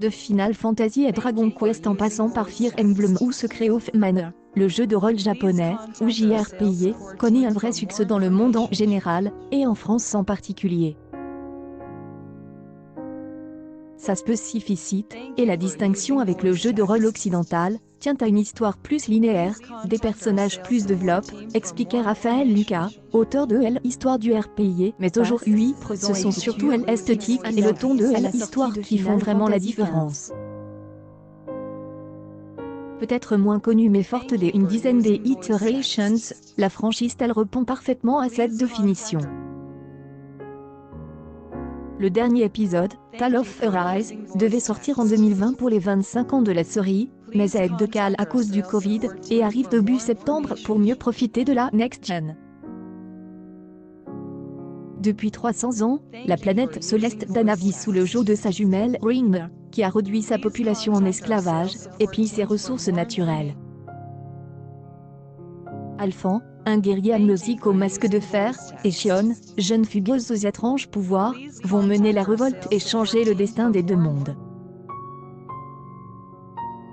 De Final Fantasy à Dragon Quest en passant par Fire Emblem ou Secret of Mana, le jeu de rôle japonais, ou JRPG, connaît un vrai succès dans le monde en général, et en France en particulier. Sa spécificité, et la distinction avec le jeu de rôle occidental, tient à une histoire plus linéaire, des personnages plus développés, expliquait Raphaël Lucas, auteur de l'histoire du RPG. Mais aujourd'hui, ce sont surtout l'esthétique et le ton de l'histoire qui font vraiment la différence. Peut-être moins connue mais forte d'une dizaine d'itérations, la franchise elle répond parfaitement à cette définition. Le dernier épisode, Tale of Arise, devait sortir en 2020 pour les 25 ans de la série, mais a été décalé à cause du Covid, et arrive début septembre pour mieux profiter de la Next Gen. Depuis 300 ans, la planète céleste Dana vit sous le joug de sa jumelle Ring, qui a réduit sa population en esclavage, et pille ses ressources naturelles. Alphan, un guerrier amnésique au masque de fer, et Shion, jeune fugueuse aux étranges pouvoirs, vont mener la révolte et changer le destin des deux mondes.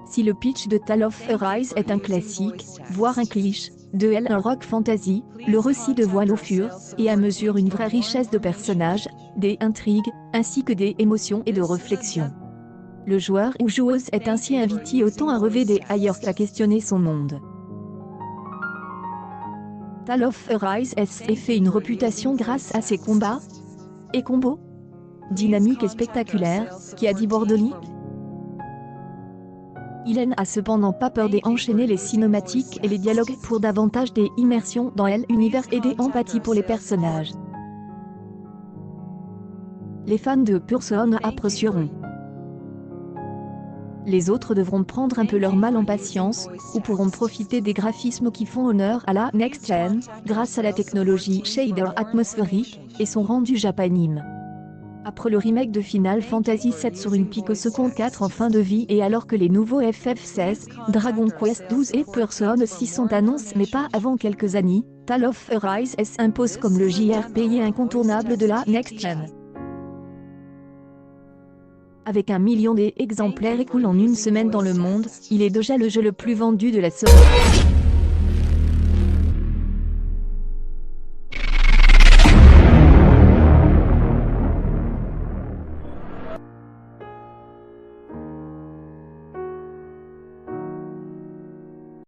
Si le pitch de Tale of Arise est un classique, voire un cliché, de un rock fantasy, le récit dévoile au fur et à mesure une vraie richesse de personnages, des intrigues, ainsi que des émotions et de réflexions. Le joueur ou joueuse est ainsi invité autant à rêver des ailleurs qu'à questionner son monde. Tale of Arise s'est fait une réputation grâce à ses combats et combos dynamiques et spectaculaires, qui a dit Bordoli. Il n'a cependant pas peur d'enchaîner les cinématiques et les dialogues pour davantage d'immersion dans l'univers et d'empathie pour les personnages. Les fans de Persona apprécieront. Les autres devront prendre un peu leur mal en patience, ou pourront profiter des graphismes qui font honneur à la Next Gen, grâce à la technologie shader atmosphérique, et son rendu japanime. Après le remake de Final Fantasy VII sur une picosecond 4 en fin de vie et alors que les nouveaux FF16, Dragon Quest XII et Persona 6 sont annoncés mais pas avant quelques années, Tale of Arise s'impose comme le JRPG incontournable de la Next Gen. Avec 1 million d'exemplaires écoulés en une semaine dans le monde, il est déjà le jeu le plus vendu de la série.